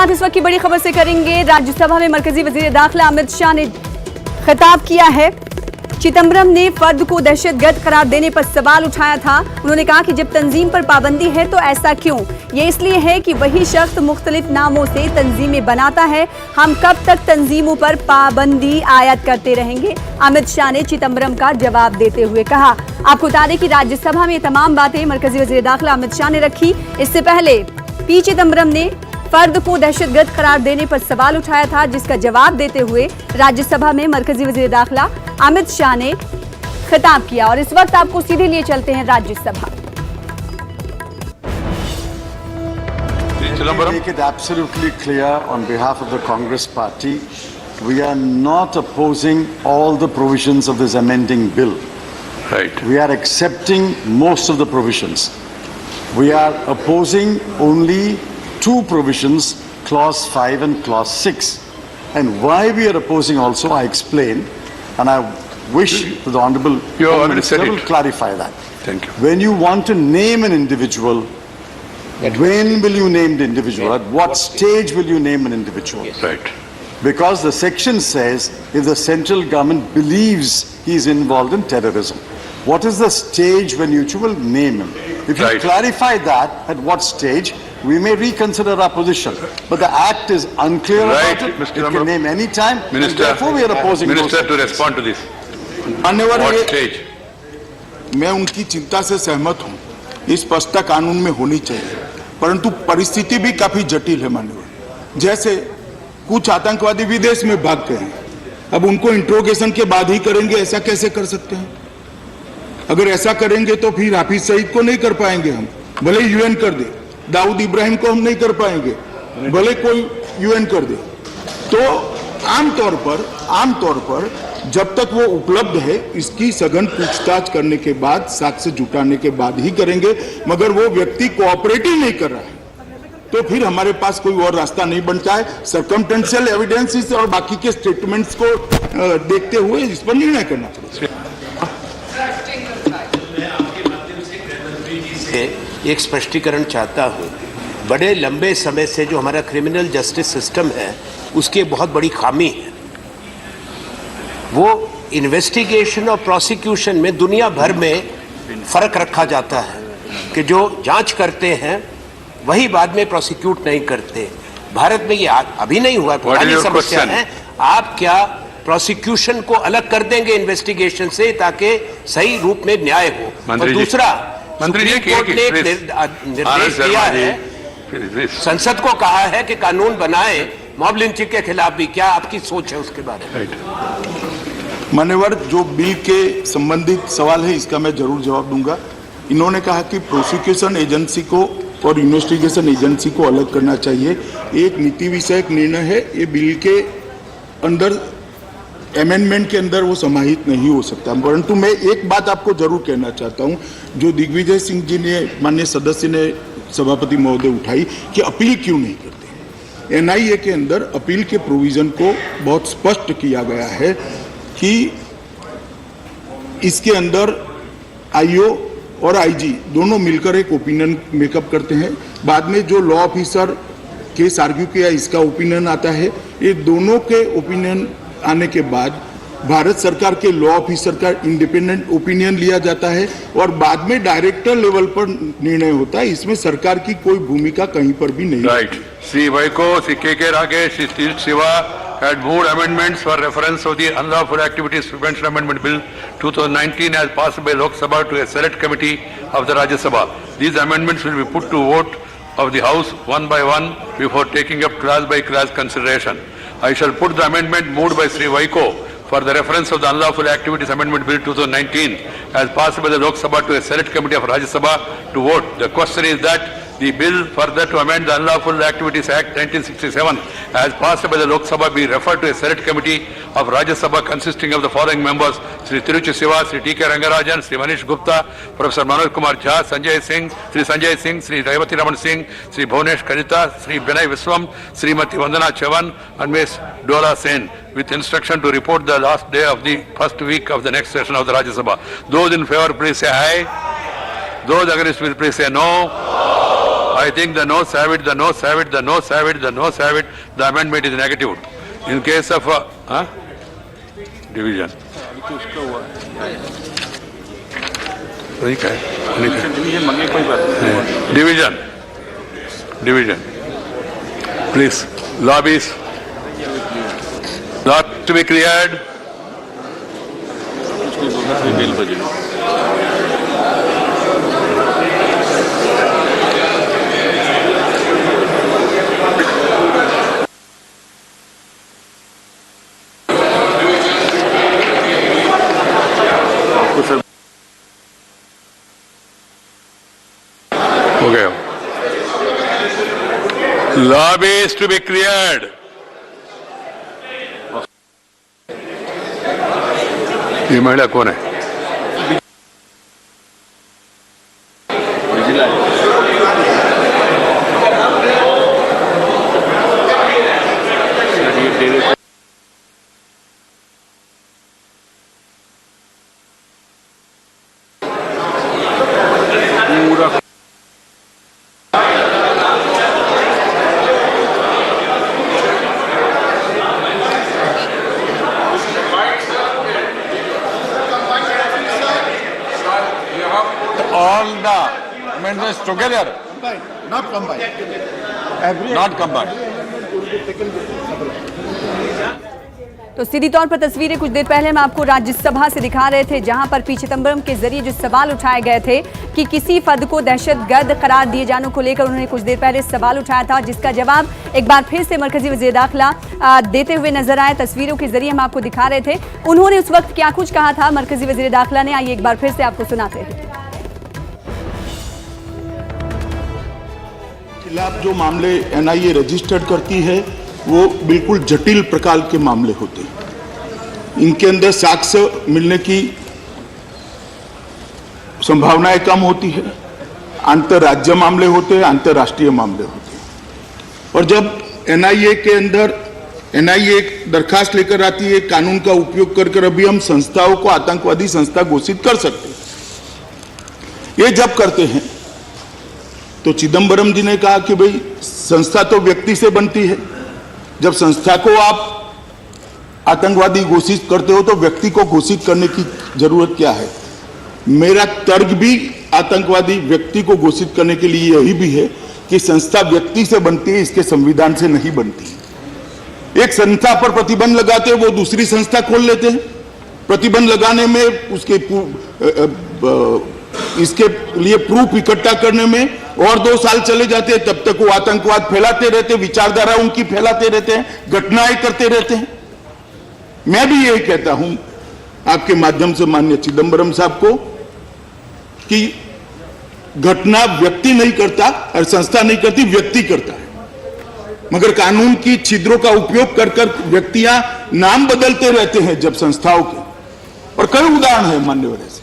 शुरुआत इस वक्त की बड़ी खबर से करेंगे। राज्यसभा में मरकजी वजीर दाखिला अमित शाह ने खिताब किया है। चिदंबरम ने फर्द को दहशतगर्द करार देने पर सवाल उठाया था। उन्होंने कहा कि जब तंजीम पर पाबंदी है तो ऐसा क्यों? ये इसलिए है कि वही शख्स मुख्तलिफ नामों से तंजीमें बनाता है। हम कब तक तंजीमों पर पाबंदी आयद करते रहेंगे? अमित शाह ने चिदंबरम का जवाब देते हुए कहा। आपको बता दें कि राज्यसभा में तमाम बातें मरकजी वजीर दाखिला अमित शाह ने रखी। इससे पहले पी चिदंबरम ने फर्द को दहशतगर्द करार देने पर सवाल उठाया था, जिसका जवाब देते हुए राज्यसभा में मरकजी वजीर दाखिला अमित शाह ने खिताब किया। और इस वक्त आपको सीधे लिए चलते हैं Rajya Sabha. Make it absolutely clear on behalf of the Congress Party, we are not opposing all the provisions of this amending bill. Right. We are accepting most of the provisions. We are opposing only two provisions, Clause 5 and Clause 6. And why we are opposing also, I explain, and I wish the Honourable Prime Minister will clarify that. Thank you. When you want to name an individual, when will you name the individual? At what stage will you name an individual? Right. Because the section says if the central government believes he is involved in terrorism. What is the stage when you will name him? If you Right. clarify that, at what stage, we may reconsider our position. But the Act is unclear Right, about it. Mr. It Number. can name any time. and Minister, therefore, we are opposing those Minister to sections. respond to this. मान्यवर, What stage? मैं उनकी चिंता से सहमत हूं। इस स्पष्टता कानून में होनी चाहिए, परंतु परिस्थिति भी काफी जटिल है मान्यवर। जैसे कुछ आतंकवादी विदेश में भाग गए हैं, अब उनको इंट्रोगेशन के बाद ही करेंगे, ऐसा कैसे कर सकते हैं? अगर ऐसा करेंगे तो फिर हाफिज सईद को नहीं कर पाएंगे हम, भले यूएन कर दे। दाऊद इब्राहिम को हम नहीं कर पाएंगे, भले कोई यूएन कर दे। तो आमतौर पर जब तक वो उपलब्ध है, इसकी सघन पूछताछ करने के बाद, साक्ष्य जुटाने के बाद ही करेंगे। मगर वो व्यक्ति कोऑपरेट ही नहीं कर रहा है तो फिर हमारे पास कोई और रास्ता नहीं बनता है। सर्कमटेंशियल एविडेंसेस और बाकी के स्टेटमेंट्स को देखते हुए इस पर निर्णय करना पड़ेगा। एक स्पष्टीकरण चाहता हूं। बड़े लंबे समय से जो हमारा क्रिमिनल जस्टिस सिस्टम है, उसकी बहुत बड़ी खामी है। वो इन्वेस्टिगेशन और प्रोसिक्यूशन में दुनिया भर में फर्क रखा जाता है कि जो जांच करते हैं वही बाद में प्रोसिक्यूट नहीं करते। भारत में ये अभी नहीं हुआ, पुरानी समस्या है। आप क्या प्रोसिक्यूशन को अलग कर देंगे इन्वेस्टिगेशन से, ताकि सही रूप में न्याय हो? और दूसरा, सुप्रीम कोर्ट ने निर्देश दिया है, संसद को कहा है कि कानून बनाए मॉब लिंचिंग के खिलाफ भी। क्या आपकी सोच है उसके बारे में? मान्यवर, जो बिल के संबंधित सवाल है इसका मैं जरूर जवाब दूंगा। इन्होंने कहा कि प्रोसिक्यूशन एजेंसी को और इन्वेस्टिगेशन एजेंसी को अलग करना चाहिए। एक नीति विषयक निर्णय है, ये बिल के अंदर अमेंडमेंट के अंदर वो समाहित नहीं हो सकता। परंतु मैं एक बात आपको जरूर कहना चाहता हूं, जो दिग्विजय सिंह जी ने, माननीय सदस्य ने, सभापति महोदय उठाई कि अपील क्यों नहीं करते। एनआईए के अंदर अपील के प्रोविजन को बहुत स्पष्ट किया गया है कि इसके अंदर आईओ और आईजी दोनों मिलकर एक ओपिनियन मेकअप करते हैं। बाद में जो लॉ ऑफिसर केस आर्ग्यू किया, इसका ओपिनियन आता है। ये दोनों के ओपिनियन आने के बाद भारत सरकार के लॉ ऑफिसर का इंडिपेंडेंट ओपिनियन लिया जाता है और बाद में डायरेक्टर लेवल पर निर्णय होता है। इसमें सरकार की कोई भूमिका कहीं पर भी नहीं। Right. Sri Vaiko, Sri K.K. Rakesh, Sri Stil Shiva had moved amendments for reference of the Unlawful Activities Prevention Amendment Bill 2019 as passed by Lok Sabha to a select committee of the Rajya Sabha. These amendments will be put to vote of the House one by one before taking up class by class consideration. I shall put the amendment moved by Sri Vaiko for the reference of the Unlawful Activities Amendment Bill 2019 as passed by the Lok Sabha to a select committee of Rajya Sabha to vote. The question is that the bill further to amend the Unlawful Activities Act 1967 as passed by the Lok Sabha be referred to a select committee of Rajya Sabha consisting of the following members: Sri Tiruchi Siva, Sri T.K. Rangarajan, Sri Manish Gupta, Professor Manoj Kumar Jha, Sanjay Singh, Sri Revati Raman Singh, Sri Bhunesh Kanita, Sri Binay Viswam, Srimati Vandana Chavan and Ms. Dola Sen, with instruction to report the last day of the first week of the next session of the Rajya Sabha. Those in favor please say aye. Those against will please say no. I think the noes have it, the noes have it, the noes have it, the noes have it. The amendment is negative. In case of division. Division. Division. Please, lobbies. Lot to be cleared. Okay. Lobbies to be cleared. ये महिला कौन है? All the amendments together. Not combined. Not combined. तो सीधी तौर पर तस्वीरें कुछ देर पहले हम आपको राज्यसभा से दिखा रहे थे, जहां पर पी चिदंबरम के जरिए जो सवाल उठाए गए थे कि किसी फर्द को दहशतगर्द करार दिए जाने को लेकर उन्होंने कुछ देर पहले सवाल उठाया था, जिसका जवाब एक बार फिर से मरकजी वज़ीर दाखिला देते हुए नजर आए। तस्वीरों के जरिए हम आपको दिखा रहे थे उन्होंने उस वक्त क्या कुछ कहा था मरकजी वज़ीर दाखिला ने। आइए एक बार फिर से आपको सुनाते हैं। खिलाफ जो मामले एनआईए रजिस्टर्ड करती है वो बिल्कुल जटिल प्रकार के मामले होते हैं। इनके अंदर साक्ष्य मिलने की संभावनाएं कम होती है। अंतर्राज्य मामले होते हैं, अंतर्राष्ट्रीय मामले होते हैं। और जब एनआईए के अंदर एनआईए एक दरखास्त लेकर आती है कानून का उपयोग कर अभी हम संस्थाओं को आतंकवादी संस्था घोषित कर सकते हैं। ये जब करते हैं तो चिदंबरम जी ने कहा कि भाई संस्था तो व्यक्ति से बनती है, जब संस्था को आप आतंकवादी घोषित करते हो तो व्यक्ति को घोषित करने की जरूरत क्या है। मेरा तर्क भी आतंकवादी व्यक्ति को घोषित करने के लिए यही भी है कि संस्था व्यक्ति से बनती है, इसके संविधान से नहीं बनती। एक संस्था पर प्रतिबंध लगाते हैं, वो दूसरी संस्था खोल लेते हैं। प्रतिबंध लगाने में उसके इसके लिए प्रूफ इकट्ठा करने में और 2 साल चले जाते हैं, तब तक वो आतंकवाद फैलाते रहते, विचारधारा उनकी फैलाते रहते हैं, घटनाएं करते रहते हैं। मैं भी यही कहता हूं आपके माध्यम से माननीय चिदंबरम साहब को कि घटना व्यक्ति नहीं करता और संस्था नहीं करती, व्यक्ति करता है। मगर कानून की छिद्रों का उपयोग कर व्यक्तियां नाम बदलते रहते हैं जब संस्थाओं के, और कई उदाहरण है मान्यवर ऐसे।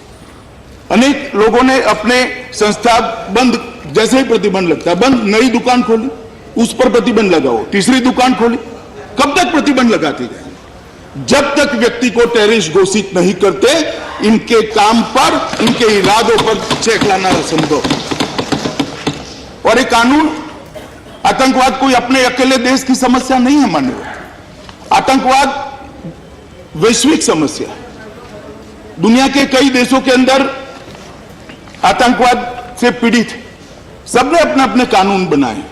अनेक लोगों ने अपने संस्था बंद, जैसे ही प्रतिबंध लगता है बंद, नई दुकान खोली, उस पर प्रतिबंध लगाओ, तीसरी दुकान खोली। कब तक प्रतिबंध लगाते गए? जब तक व्यक्ति को टेररिस्ट घोषित नहीं करते, इनके काम पर, इनके इरादों पर चेक लाना असंभव। और ये कानून, आतंकवाद कोई अपने अकेले देश की समस्या नहीं है मान्यवर। आतंकवाद वैश्विक समस्या है। दुनिया के कई देशों के अंदर आतंकवाद से पीड़ित सबने अपने अपने कानून बनाए।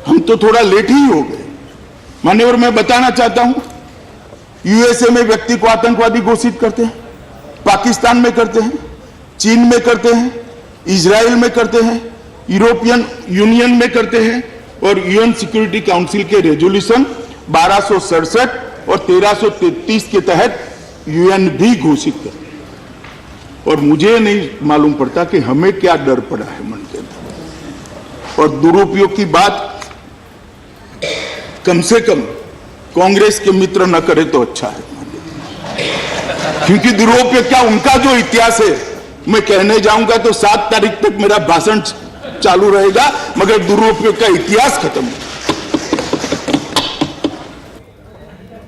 हम तो थोड़ा लेट ही हो गए मान्यवर। मैं बताना चाहता हूं, यूएसए में व्यक्ति को आतंकवादी घोषित करते हैं, पाकिस्तान में करते हैं, चीन में करते हैं, इजराइल में करते हैं, यूरोपियन यूनियन में करते हैं, और यूएन सिक्योरिटी काउंसिल के रेजोल्यूशन 1267 और 1333 के तहत यूएन भी घोषित करते। और मुझे नहीं मालूम पड़ता कि हमें क्या डर पड़ा है मन के अंदर। और दुरुपयोग की बात कम से कम कांग्रेस के मित्र न करे तो अच्छा है, क्योंकि दुरुपयोग क्या, उनका जो इतिहास है मैं कहने जाऊंगा तो 7 तारीख तक मेरा भाषण चालू रहेगा, मगर दुरुपयोग का इतिहास खत्म।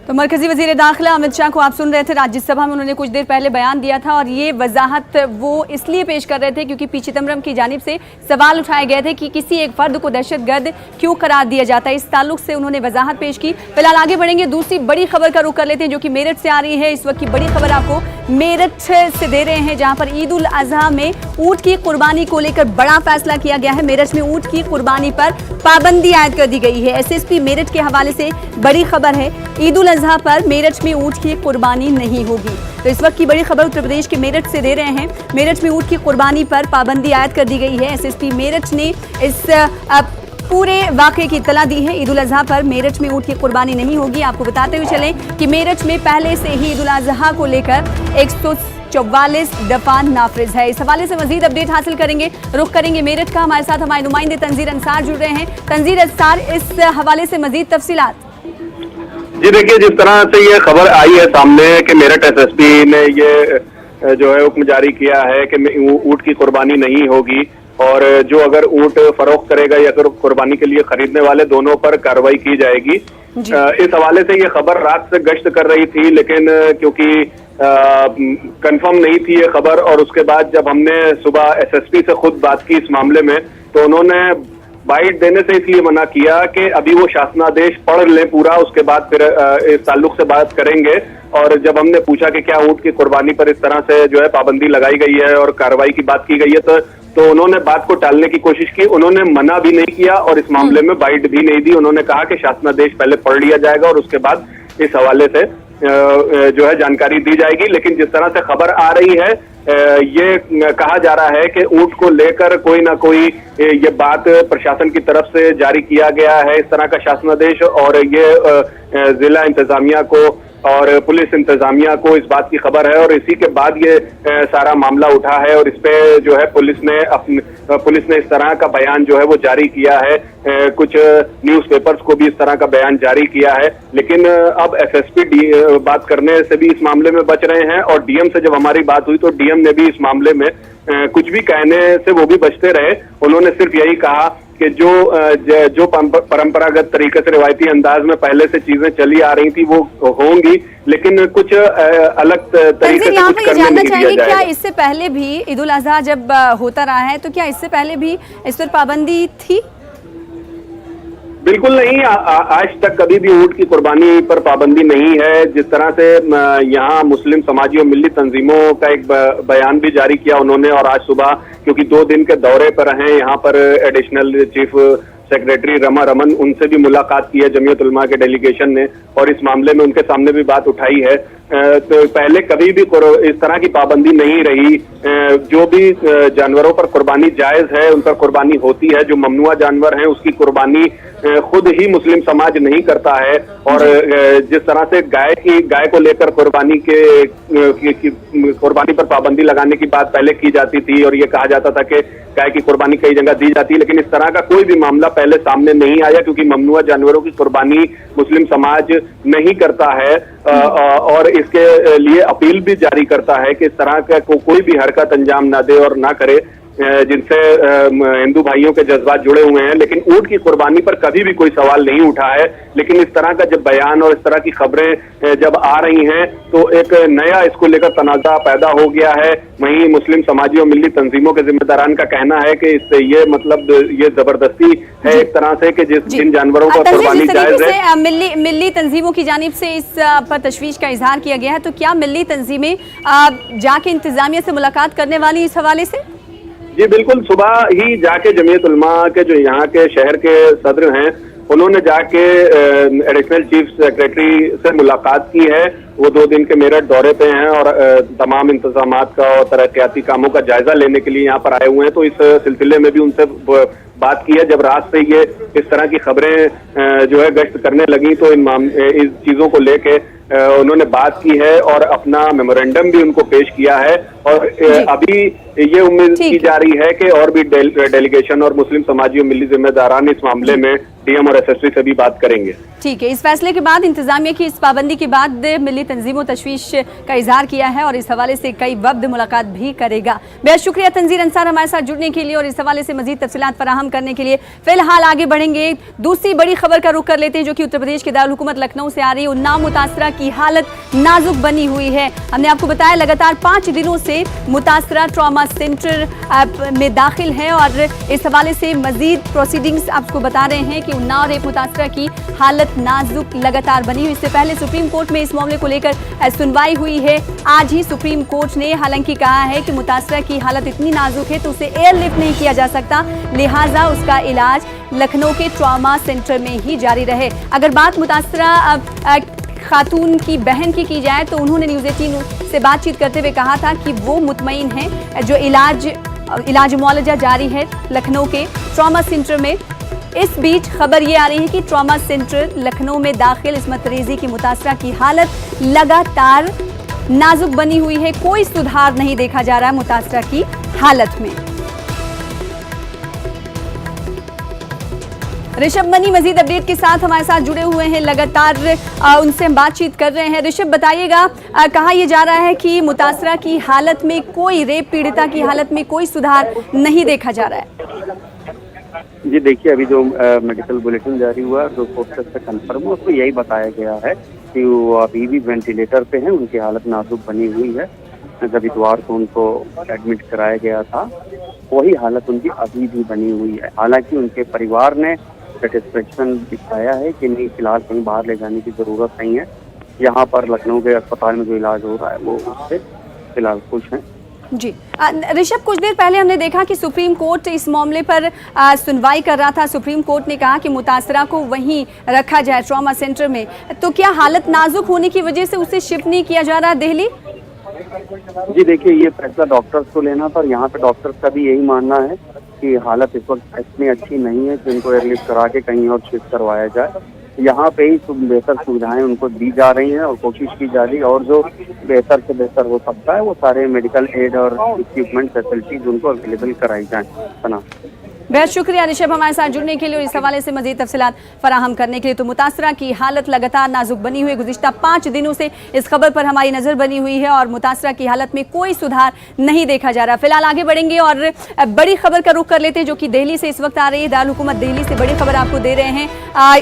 तो मरकजी वजीर दाखिला अमित शाह को आप सुन रहे थे, राज्यसभा में उन्होंने कुछ देर पहले बयान दिया था और ये वजाहत वो इसलिए पेश कर रहे थे क्योंकि पी चिदम्बरम की जानिब से सवाल उठाए गए थे कि किसी एक फर्द को दहशतगर्द क्यों करार दिया जाता है। इस ताल्लुक से उन्होंने वजाहत पेश की। फिलहाल आगे बढ़ेंगे, दूसरी बड़ी खबर का रुख कर लेते हैं जो कि मेरठ से आ रही है। इस वक्त की बड़ी खबर आपको मेरठ से दे रहे हैं, जहां पर ईद उल अजहा में ऊंट की कुर्बानी को लेकर बड़ा फैसला किया गया है। मेरठ में ऊंट की कुर्बानी पर पाबंदी आयद कर दी गई है। एसएसपी मेरठ के हवाले से बड़ी खबर है, ईद उल अजहा पर मेरठ में ऊंट की कुर्बानी नहीं होगी। तो इस वक्त की बड़ी खबर उत्तर प्रदेश के मेरठ से दे रहे हैं। मेरठ में ऊंट की कुर्बानी पर पाबंदी आयद कर दी गई है। एसएसपी मेरठ ने इस पूरे वाकये की इत्तला दी है। ईद उल अजहा पर मेरठ में ऊंट की कुर्बानी नहीं होगी। आपको बताते हुए चलें कि मेरठ में पहले से ही ईद उल अजहा को लेकर 144 दफा नाफिज है। इस हवाले से मजीद अपडेट हासिल करेंगे, रुख करेंगे मेरठ का। हमारे साथ हमारे नुमाइंदे तंजीर अंसार जुड़ रहे हैं। तंजीर अंसार, इस हवाले से मजीद तफसीलात। जी देखिए, जिस तरह से ये खबर आई है सामने कि मेरठ एसएसपी ने ये जो है हुक्म जारी किया है कि ऊंट की कुर्बानी नहीं होगी और जो अगर ऊंट फरोख्त करेगा या अगर कुर्बानी के लिए खरीदने वाले, दोनों पर कार्रवाई की जाएगी। इस हवाले से ये खबर रात से गश्त कर रही थी, लेकिन क्योंकि कंफर्म नहीं थी ये खबर, और उसके बाद जब हमने सुबह एसएसपी से खुद बात की इस मामले में, तो उन्होंने बाइट देने से इसलिए मना किया कि अभी वो शासनादेश पढ़ लें पूरा, उसके बाद फिर इस ताल्लुक से बात करेंगे। और जब हमने पूछा कि क्या ऊंट की कुर्बानी पर इस तरह से जो है पाबंदी लगाई गई है और कार्रवाई की बात की गई है, तो उन्होंने बात को टालने की कोशिश की। उन्होंने मना भी नहीं किया और इस मामले में बाइट भी नहीं दी। उन्होंने कहा कि शासनादेश पहले पढ़ लिया जाएगा और उसके बाद इस हवाले से जो है जानकारी दी जाएगी। लेकिन जिस तरह से खबर आ रही है, ये कहा जा रहा है कि ऊंट को लेकर कोई ना कोई ये बात प्रशासन की तरफ से जारी किया गया है, इस तरह का शासनादेश, और ये जिला इंतजामिया को और पुलिस इंतजामिया को इस बात की खबर है और इसी के बाद ये सारा मामला उठा है और इस पे जो है पुलिस ने इस तरह का बयान जो है वो जारी किया है। कुछ न्यूज़पेपर्स को भी इस तरह का बयान जारी किया है। लेकिन अब एसएसपी बात करने से भी इस मामले में बच रहे हैं और डीएम से जब हमारी बात हुई तो डीएम ने भी इस मामले में कुछ भी कहने से वो भी बचते रहे। उन्होंने सिर्फ यही कहा कि जो परंपरागत तरीके से रिवायती अंदाज में पहले से चीजें चली आ रही थी वो होंगी, लेकिन कुछ अलग तरीके से कुछ करने नहीं दिया जाएगा। क्या इससे पहले भी ईद उल अजहा जब होता रहा है, तो क्या इससे पहले भी इस पर पाबंदी थी? बिल्कुल नहीं, आज तक कभी भी ऊंट की कुर्बानी पर पाबंदी नहीं है। जिस तरह से यहाँ मुस्लिम समाजी और मिल्ली तंजीमों का एक बयान भी जारी किया उन्होंने, और आज सुबह क्योंकि 2 दिन के दौरे पर हैं यहाँ पर additional chief secretary Rama Raman, उनसे भी मुलाकात की है जमीयत उलमा के डेलीगेशन ने और इस मामले में उनके सामने भी बात उठाई है। तो पहले कभी भी इस तरह की पाबंदी नहीं रही। जो भी जानवरों पर कुर्बानी जायज है उन पर कुर्बानी होती है। जो ममनुआ जानवर हैं उसकी कुर्बानी खुद ही मुस्लिम समाज नहीं करता है। और जिस तरह से गाय को लेकर कुर्बानी पर पाबंदी लगाने की बात पहले की जाती थी और ये कहा जाता था कि गाय की कुर्बानी कई जगह दी जाती है, लेकिन इस तरह का कोई भी मामला पहले सामने नहीं आया क्योंकि ममनुआ जानवरों की कुर्बानी मुस्लिम समाज नहीं करता है और इसके लिए अपील भी जारी करता है कि इस तरह का कोई भी हरकत अंजाम ना दे और ना करे जिनसे हिंदू भाइयों के जज्बात जुड़े हुए हैं। लेकिन ऊंट की कुर्बानी पर कभी भी कोई सवाल नहीं उठा है। लेकिन इस तरह का जब बयान और इस तरह की खबरें जब आ रही हैं तो एक नया इसको लेकर तनाज़ा पैदा हो गया है। वहीं मुस्लिम समाजी और मिल्ली तंजीमों के जिम्मेदारान का कहना है कि इससे ये मतलब ये जबरदस्ती है एक तरह से कि जिन जानवरों पर कुर्बानी जायज है। मिल्ली तंजीमों की जानिब से इस पर तशवीश का इजहार किया गया है, तो क्या मिल्ली तंजीमें जाके इंतजामिया से मुलाकात करने वाली इस हवाले से? जी बिल्कुल, सुबह ही जाके जमीयत उलमा के जो यहाँ के शहर के सदर हैं उन्होंने जाके एडिशनल चीफ सेक्रेटरी से मुलाकात की है। वो 2 दिन के मेरठ दौरे पे हैं और तमाम इंतजामात का और तरक्याती कामों का जायजा लेने के लिए यहाँ पर आए हुए हैं। तो इस सिलसिले में भी उनसे बात की है। जब रात से ये इस तरह की खबरें जो है गश्त करने लगी तो इस चीजों को लेके उन्होंने बात की है और अपना मेमोरेंडम भी उनको पेश किया है। और अभी ये उम्मीद ठीक की है। जा रही है कि और भी डेलीगेशन और मुस्लिम समाजी और मिली जिम्मेदारान इस मामले में डीएम और एसएसपी से भी बात करेंगे। ठीक है, इस फैसले के बाद इंतजामिया की इस पाबंदी के बाद मिली तंजीमों तशवीश का इजहार किया है और इस हवाले से कई वक्त मुलाकात भी करेगा। बेहद शुक्रिया तंजीर अंसार हमारे साथ जुड़ने के लिए और इस हवाले से मजीद तफसीलात फराहम करने के लिए। फिलहाल आगे बढ़ेंगे, दूसरी बड़ी खबर का रुख कर लेते हैं जो कि उत्तर प्रदेश के दारुल हुकूमत लखनऊ से आ रही है। उन्नाव मुतासरा की हालत नाजुक बनी हुई है। हमने आपको बताया लगातार 5 दिनों से मुतासरा ट्रॉमा सेंटर में दाखिल है और इस हवाले से मजीद प्रोसीडिंग्स आपको बता रहे हैं कि उन्नाव रेप मुतासरा की हालत नाजुक लगातार बनी हुई। इससे पहले सुप्रीम कोर्ट में इस मामले को लेकर सुनवाई हुई है। आज ही सुप्रीम कोर्ट ने हालांकि कहा है कि मुतासरा की हालत इतनी नाजुक है तो उसे एयरलिफ्ट नहीं किया जा सकता, लिहाजा उसका इलाज लखनऊ के ट्रॉमा सेंटर में ही जारी रहे। अगर बात मुतासरा खातून की बहन की जाए तो उन्होंने न्यूज़ 18 से बातचीत करते हुए कहा था कि वो मुतमईन हैं, जो इलाज मुआलजा जारी है लखनऊ के ट्रॉमा सेंटर में। इस बीच खबर ये आ रही है कि ट्रॉमा सेंटर लखनऊ में दाखिल इस्मत रेजी की मुतासरा की हालत लगातार नाजुक बनी हुई है। कोई सुधार नहीं देखा जा रहा है मुतासरा की हालत में। ऋषभ मनी मजीद अपडेट के साथ हमारे साथ जुड़े हुए हैं, लगातार उनसे हम बातचीत कर रहे हैं। ऋषभ बताइएगा, कहा यह जा रहा है कि मुतासरा की हालत में कोई रेप पीड़िता की हालत में कोई सुधार नहीं देखा जा रहा है। जी देखिए, अभी जो मेडिकल बुलेटिन जारी हुआ जो पोस्टर से कंफर्म हुआ उसको यही बताया गया है कि वो अभी भी वेंटिलेटर पे हैं, उनकी हालत नाजुक बनी हुई है। जब इतवार को उनको एडमिट कराया गया था वही हालत उनकी अभी भी बनी हुई है। हालांकि उनके परिवार ने सेटिस्फेक्शन दिखाया है कि नहीं, फिलहाल कहीं बाहर ले जाने की ज़रूरत नहीं है, यहाँ पर लखनऊ के अस्पताल में जो इलाज हो रहा है वो उससे फिलहाल खुश हैं। जी ऋषभ, कुछ देर पहले हमने देखा कि सुप्रीम कोर्ट इस मामले पर सुनवाई कर रहा था। सुप्रीम कोर्ट ने कहा कि मुतासरा को वहीं रखा जाए ट्रॉमा सेंटर में, तो क्या हालत नाजुक होने की वजह से उसे शिफ्ट नहीं किया जा रहा दिल्ली? जी देखिए, ये फैसला डॉक्टर्स को लेना था और यहाँ पे डॉक्टर्स का भी यही मानना है कि हालत इस वक्त इतनी अच्छी नहीं है कि उनको एयरलिफ्ट करा के कहीं और शिफ्ट करवाया जाए। यहाँ पे ही बेहतर सुविधाएं उनको दी जा रही हैं और कोशिश की जा रही है और जो बेहतर से बेहतर हो सकता है वो सारे मेडिकल एड और इक्विपमेंट फैसिलिटीज उनको अवेलेबल कराई जाएं। बेहद शुक्रिया ऋषभ हमारे साथ जुड़ने के लिए और इस हवाले से मजीद तफसीलात फराहम करने के लिए। तो मुतासरा की हालत लगातार नाजुक बनी हुई है। गुज़िश्ता 5 दिनों से इस खबर पर हमारी नज़र बनी हुई है और मुतासरा की हालत में कोई सुधार नहीं देखा जा रहा। फिलहाल आगे बढ़ेंगे और बड़ी खबर का रुख कर लेते हैं जो कि दिल्ली से इस वक्त आ रही है। दारुल हुकूमत दिल्ली से बड़ी खबर आपको दे रहे हैं।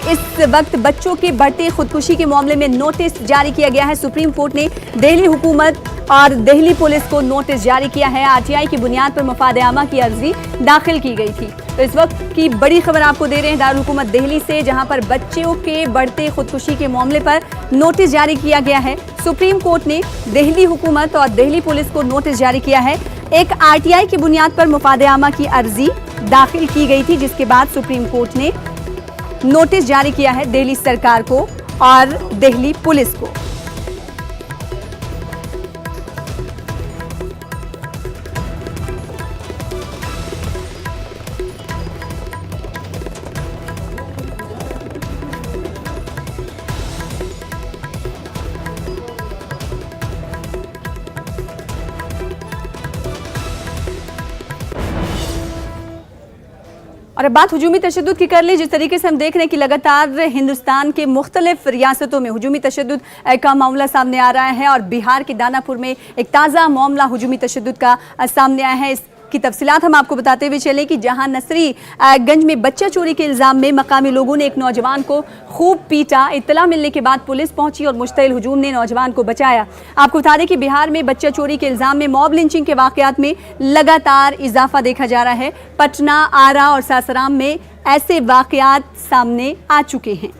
इस वक्त बच्चों के बढ़ते खुदकुशी के मामले में नोटिस जारी किया गया है। सुप्रीम कोर्ट ने दिल्ली हुकूमत और दिल्ली पुलिस को नोटिस जारी किया है। आरटीआई की बुनियाद पर मफाद आमा की अर्जी दाखिल की गई थी। तो इस वक्त की बड़ी खबर आपको दे रहे हैं दारुल हुकूमत दिल्ली से, जहां पर बच्चों के बढ़ते खुदकुशी के मामले पर नोटिस जारी किया गया है। सुप्रीम कोर्ट ने दिल्ली हुकूमत और दिल्ली पुलिस को नोटिस जारी किया है। एक आरटीआई की बुनियाद पर मफाद आमा की अर्जी दाखिल की गई थी, जिसके बाद सुप्रीम कोर्ट ने नोटिस जारी किया है दिल्ली सरकार को और दिल्ली पुलिस को। और अब बात हुजूमी तशद्दुद की कर ले। जिस तरीके से हम देख रहे हैं कि लगातार हिंदुस्तान के मुख्तलिफ रियासतों में हुजूमी तशद्दुद का मामला सामने आ रहा है और बिहार के दानापुर में एक ताज़ा मामला हुजूमी तशद्दुद का सामने आया है। की तफसीलात हम आपको बताते हुए चले कि जहां नसरीगंज में बच्चा चोरी के इल्ज़ाम में मकामी लोगों ने एक नौजवान को खूब पीटा। इत्तला मिलने के बाद पुलिस पहुंची और मुश्तइल हुजूम ने नौजवान को बचाया। आपको बता दें कि बिहार में बच्चा चोरी के इल्ज़ाम में मॉब लिंचिंग के वाक़यात में लगातार इजाफा देखा जा रहा है। पटना, आरा और सासाराम में ऐसे वाक़यात सामने आ चुके हैं।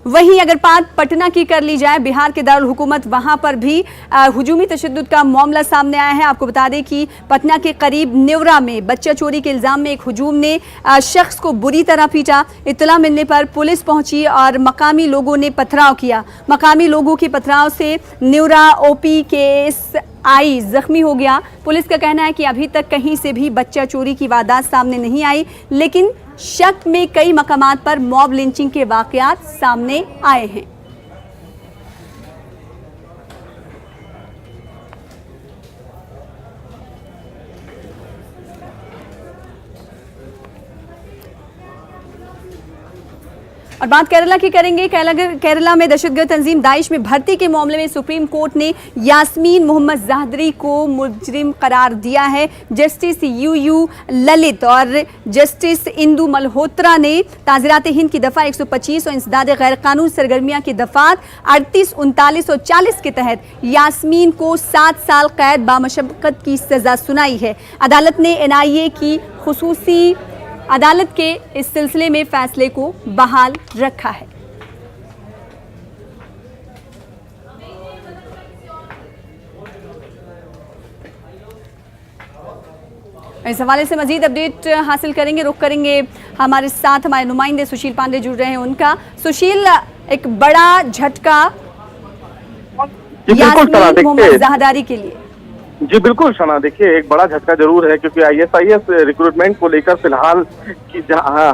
वहीं अगर बात पटना की कर ली जाए, बिहार के दारुल हुकूमत वहां पर भी हुजूमी तशद्दुद का मामला सामने आया है। आपको बता दें कि पटना के करीब नेवरा में बच्चा चोरी के इल्ज़ाम में एक हुजूम ने शख्स को बुरी तरह पीटा। इत्तला मिलने पर पुलिस पहुंची और मकामी लोगों ने पथराव किया। मकामी लोगों के पथराव से नेवरा ओपी KSI जख्मी हो गया। पुलिस का कहना है कि अभी तक कहीं से भी बच्चा चोरी की वारदात सामने नहीं आई, लेकिन शक में कई मकामात पर मॉब लिंचिंग के वाकयात सामने आए हैं। और बात केरला की करेंगे। केरला में दहशतगर्द तंजीम दाइश में भर्ती के मामले में सुप्रीम कोर्ट ने यास्मीन मोहम्मद ज़हदरी को मुजरिम करार दिया है। जस्टिस यूयू ललित और जस्टिस इंदु मल्होत्रा ने ताज़ीरात हिंद की दफ़ा 125 और इंसदाद गैर कानून सरगर्मियाँ की दफ़ात 38, 39 और 40 के तहत यास्मीन को 7 साल कैद बामशक्कत की सज़ा सुनाई है। अदालत ने NIA की खुसूसी अदालत के इस सिलसिले में फैसले को बहाल रखा है। इस हवाले से मजीद अपडेट हासिल करेंगे, रुख करेंगे हमारे साथ हमारे नुमाइंदे सुशील पांडे जुड़ रहे हैं उनका। सुशील, एक बड़ा झटका यास्मीन मोहम्मद ज़हदारी के लिए। जी बिल्कुल शना, देखिए एक बड़ा झटका जरूर है क्योंकि ISIS रिक्रूटमेंट को लेकर फिलहाल की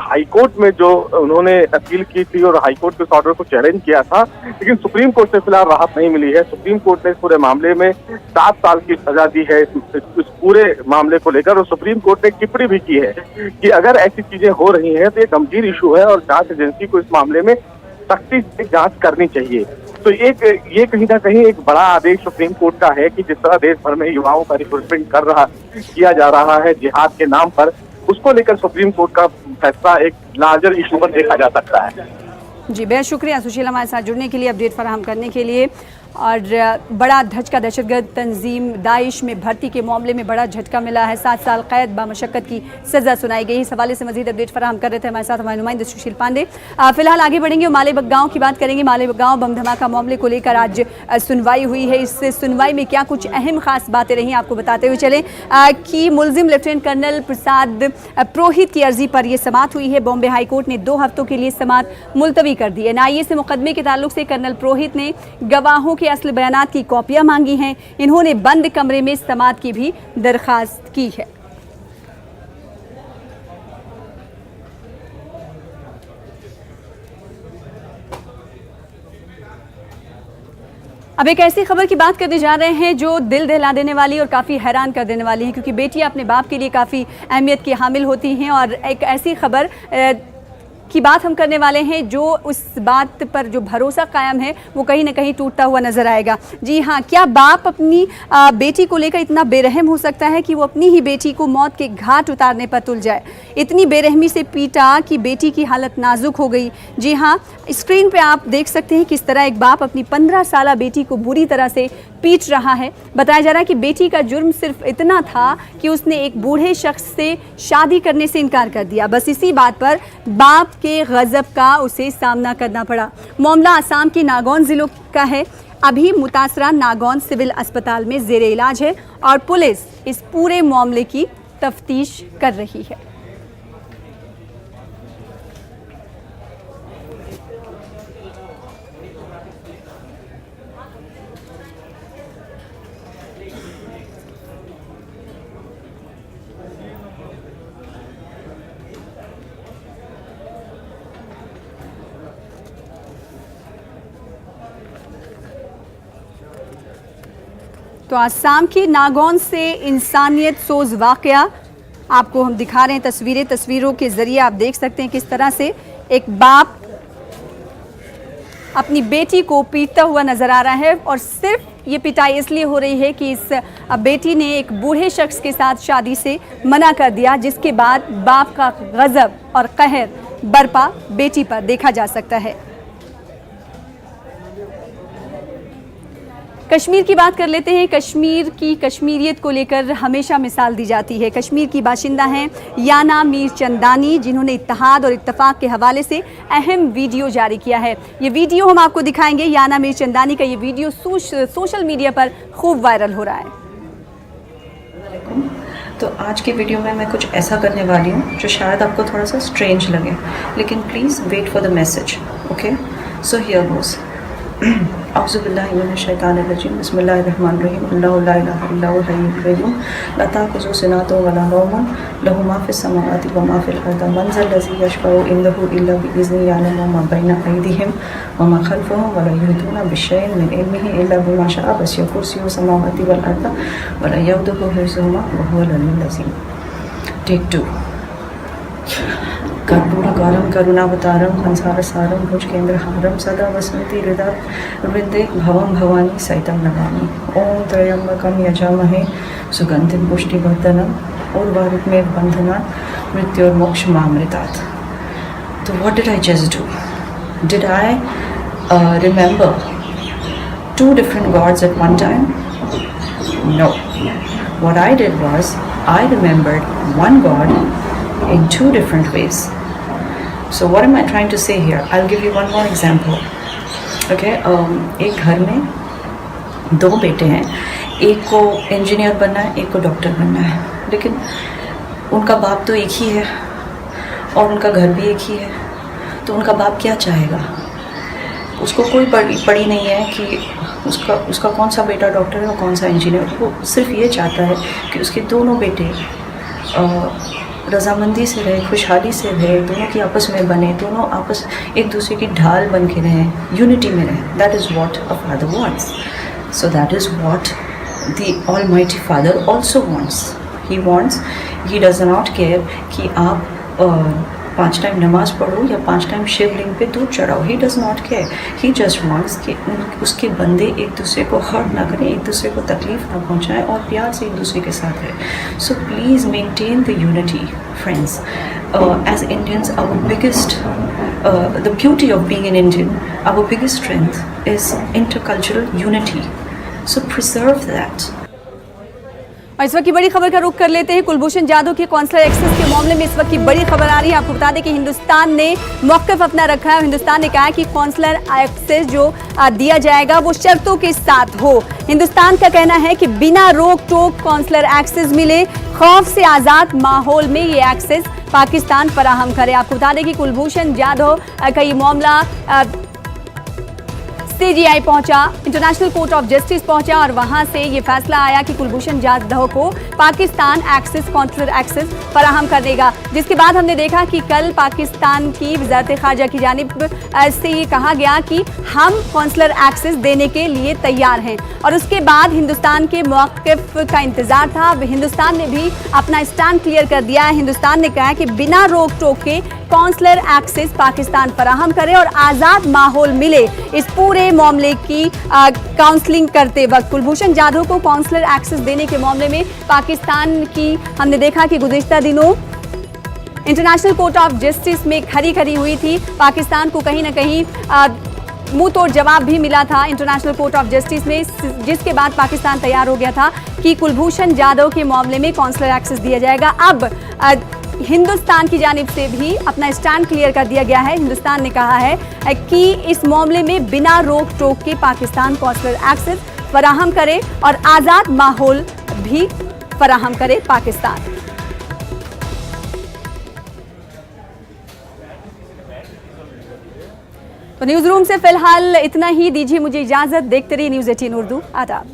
हाईकोर्ट में जो उन्होंने अपील की थी और हाईकोर्ट के ऑर्डर को चैलेंज किया था, लेकिन सुप्रीम कोर्ट से फिलहाल राहत नहीं मिली है। सुप्रीम कोर्ट ने इस पूरे मामले में 7 साल की सजा दी है इस पूरे मामले को लेकर, और सुप्रीम कोर्ट ने टिप्पणी भी की है कि अगर ऐसी चीजें हो रही हैं तो ये गंभीर इशू है और जांच एजेंसी को इस मामले में सख्ती से जांच करनी चाहिए। तो ये कहीं ना कहीं एक बड़ा आदेश सुप्रीम कोर्ट का है कि जिस तरह देश भर में युवाओं का रिक्रूटमेंट किया जा रहा है जिहाद के नाम पर, उसको लेकर सुप्रीम कोर्ट का फैसला एक लार्जर इशू पर देखा जा सकता है। जी बेहद शुक्रिया सुशील हमारे साथ जुड़ने के लिए, अपडेट फराहम करने के लिए। और बड़ा झटका दहशतगर्द तंजीम दाइश में भर्ती के मामले में बड़ा झटका मिला है। 7 साल कैद बामशक्कत की सजा सुनाई गई। इस हवाले से मजीद अपडेट फराहम कर रहे थे हमारे साथ हमारे नुमाइंदे सुशील पांडे। फिलहाल आगे बढ़ेंगे और मालेबग गाँव की बात करेंगे। मालेबग गाँव बम धमाका मामले को लेकर आज सुनवाई हुई है। इस सुनवाई में क्या कुछ अहम खास बातें रही आपको बताते हुए चले कि मुलजिम लेफ्टिनेंट कर्नल प्रसाद पुरोहित की अर्जी पर यह समाअत हुई है। बॉम्बे हाई कोर्ट ने 2 हफ्तों के लिए समाअत मुलतवी कर दी है। NIA से मुकदमे के ताल्लुक से कर्नल पुरोहित ने गवाहों के असल बयानात की कॉपियां मांगी हैं। इन्होंने बंद कमरे में समाअत की भी दरखास्त की है। अब एक ऐसी खबर की बात करने जा रहे हैं जो दिल दहला देने वाली और काफ़ी हैरान कर देने वाली है, क्योंकि बेटियां अपने बाप के लिए काफ़ी अहमियत की हामिल होती हैं। और एक ऐसी खबर की बात हम करने वाले हैं जो उस बात पर जो भरोसा कायम है वो कहीं ना कहीं टूटता हुआ नजर आएगा। जी हाँ, क्या बाप अपनी बेटी को लेकर इतना बेरहम हो सकता है कि वो अपनी ही बेटी को मौत के घाट उतारने पर तुल जाए? इतनी बेरहमी से पीटा कि बेटी की हालत नाजुक हो गई। जी हाँ, स्क्रीन पे आप देख सकते हैं किस तरह एक बाप अपनी 15 साला बेटी को बुरी तरह से पीट रहा है। बताया जा रहा है कि बेटी का जुर्म सिर्फ इतना था कि उसने एक बूढ़े शख्स से शादी करने से इनकार कर दिया। बस इसी बात पर बाप के गजब का उसे सामना करना पड़ा। मामला आसाम के नागौन जिलों का है। अभी मुतासरा नागौन सिविल अस्पताल में जेर इलाज है और पुलिस इस पूरे मामले की तफ्तीश कर रही है। तो आसाम की नागौन से इंसानियत सोज वाकया आपको हम दिखा रहे हैं तस्वीरों के जरिए आप देख सकते हैं किस तरह से एक बाप अपनी बेटी को पीटता हुआ नजर आ रहा है। और सिर्फ ये पिटाई इसलिए हो रही है कि इस बेटी ने एक बूढ़े शख्स के साथ शादी से मना कर दिया, जिसके बाद बाप का गजब और कहर बरपा बेटी पर देखा जा सकता है। कश्मीर की बात कर लेते हैं। कश्मीर की कश्मीरियत को लेकर हमेशा मिसाल दी जाती है। कश्मीर की बाशिंदा हैं याना मीरचंदानी, जिन्होंने इत्तेहाद और इत्तफाक के हवाले से अहम वीडियो जारी किया है। ये वीडियो हम आपको दिखाएंगे। याना मीरचंदानी का ये वीडियो सोशल मीडिया पर खूब वायरल हो रहा है। तो आज की वीडियो में मैं कुछ ऐसा करने वाली हूँ जो शायद आपको थोड़ा सा स्ट्रेंज लगे, लेकिन please wait for the message. Okay, so here goes. औज़ुबिल्लाहि मिनश्शैतानिर्रजीम, बिस्मिल्लाहिर्रहमानिर्रहीम। अल्लाहु ला इलाहा इल्ला हुवल हय्युल क़य्यूम, ला ताख़ुज़ुहु सिनतुन व ला नौमुन, लहु मा फ़िस समावाति व मा फ़िल अर्ज़ि, मन ज़ल्लज़ी यशफ़अउ इंदहु इल्ला बिइज़्निही, यअलमु मा बैना अयदीहिम व मा ख़ल्फ़हुम व ला युहीतूना बिशैइन मिन इल्मिही इल्ला बिमा शाअ, वसिअ कुर्सियुहु समावाति वल अर्ज़ व ला यऊदुहु हिफ़्ज़ुहुमा व हुवल अलिय्युल अज़ीम। टेक 2। कर्पूरगारं करुणावतारं संसारसारं भुजगेन्द्रहारं सदा वसन्ति हृदा वृन्दे भवं भवानी सहितं नमामि। ॐ त्र्यम्बकं यजामहे सुगन्धिं पुष्टिवर्धनम् उर्वारुकमेव बन्धनात् मृत्योर्मोक्षमामृतात्। So what did I just do? Did I remember two different gods at one time? No. What I did was I remembered one God in two different ways. So what am I trying to say here? I'll give you one more example. Okay, एक घर में दो बेटे हैं, एक को engineer बनना है, एक को डॉक्टर बनना है, लेकिन उनका बाप तो एक ही है और उनका घर भी एक ही है। तो उनका बाप क्या चाहेगा? उसको कोई पड़ी नहीं है कि उसका कौन सा बेटा डॉक्टर है और कौन सा इंजीनियर। वो सिर्फ ये चाहता है कि उसके दोनों बेटे रजामंदी से रहे, खुशहाली से रहे, दोनों की आपस में बने, दोनों आपस एक दूसरे की ढाल बन के रहें, यूनिटी में रहें। That is what a father wants. So that is what the almighty father also wants. He does not care कि आप 5 टाइम नमाज पढ़ो या 5 टाइम शिवलिंग पे दूध चढ़ाओ। He does not care. He just wants कि उसके बंदे एक दूसरे को हर्ट ना करें, एक दूसरे को तकलीफ ना पहुंचाएं और प्यार से एक दूसरे के साथ रहें। So please maintain the unity friends. As Indians our biggest the beauty of being an Indian, our biggest strength is intercultural unity. So preserve that. और इस वक्त की बड़ी खबर का रुख कर लेते हैं। कुलभूषण जाधव के कौंसलर एक्सेस के मामले में इस वक्त की बड़ी खबर आ रही है। आपको बता दें कि हिंदुस्तान ने मौक़िफ़ अपना रखा है। हिंदुस्तान ने कहा है कि कौंसलर एक्सेस जो दिया जाएगा वो शर्तों के साथ हो। हिंदुस्तान का कहना है कि बिना रोक टोक कौंसलर एक्सेस मिले, खौफ से आज़ाद माहौल में ये एक्सेस पाकिस्तान फराहम करे। आपको बता दें कि कुलभूषण जाधव का ये मामला CGI पहुंचा, इंटरनेशनल कोर्ट ऑफ जस्टिस पहुंचा और वहां से ये फैसला आया कि कुलभूषण जाधव को पाकिस्तान एक्सेस, कौंसलर एक्सेस फराहम कर देगा। जिसके बाद हमने देखा कि कल पाकिस्तान की वज़ारत ख़ारजा की जानिब से ये कहा गया कि हम कौंसलर एक्सेस देने के लिए तैयार हैं और उसके बाद हिंदुस्तान के मौक़िफ़ का इंतज़ार था। हिंदुस्तान ने भी अपना स्टैंड क्लियर कर दिया है। हिंदुस्तान ने कहा है कि बिना रोक टोक के कौंसलर एक्सेस पाकिस्तान फराहम करे और आज़ाद माहौल मिले इस पूरे मामले की काउंसलिंग करते वक्त। कुलभूषण जाधव को कौंसलर एक्सेस देने के मामले में पाकिस्तान की हमने देखा कि गुज़िश्ता दिनों इंटरनेशनल कोर्ट ऑफ जस्टिस में खरी हुई थी। पाकिस्तान को कहीं ना कहीं मुंह तोड़ जवाब भी मिला था इंटरनेशनल कोर्ट ऑफ जस्टिस में, जिसके बाद पाकिस्तान तैयार हो गया था कि कुलभूषण जाधव के मामले में कौंसलर एक्सेस दिया जाएगा। अब हिंदुस्तान की जानिब से भी अपना स्टैंड क्लियर कर दिया गया है। हिंदुस्तान ने कहा है कि इस मामले में बिना रोक टोक के पाकिस्तान कौंसलर एक्सेस फराहम करे और आज़ाद माहौल भी फराहम करे पाकिस्तान। तो न्यूज़ रूम से फिलहाल इतना ही। दीजिए मुझे इजाज़त। देखते रहिए न्यूज़ 18 उर्दू। आदाब।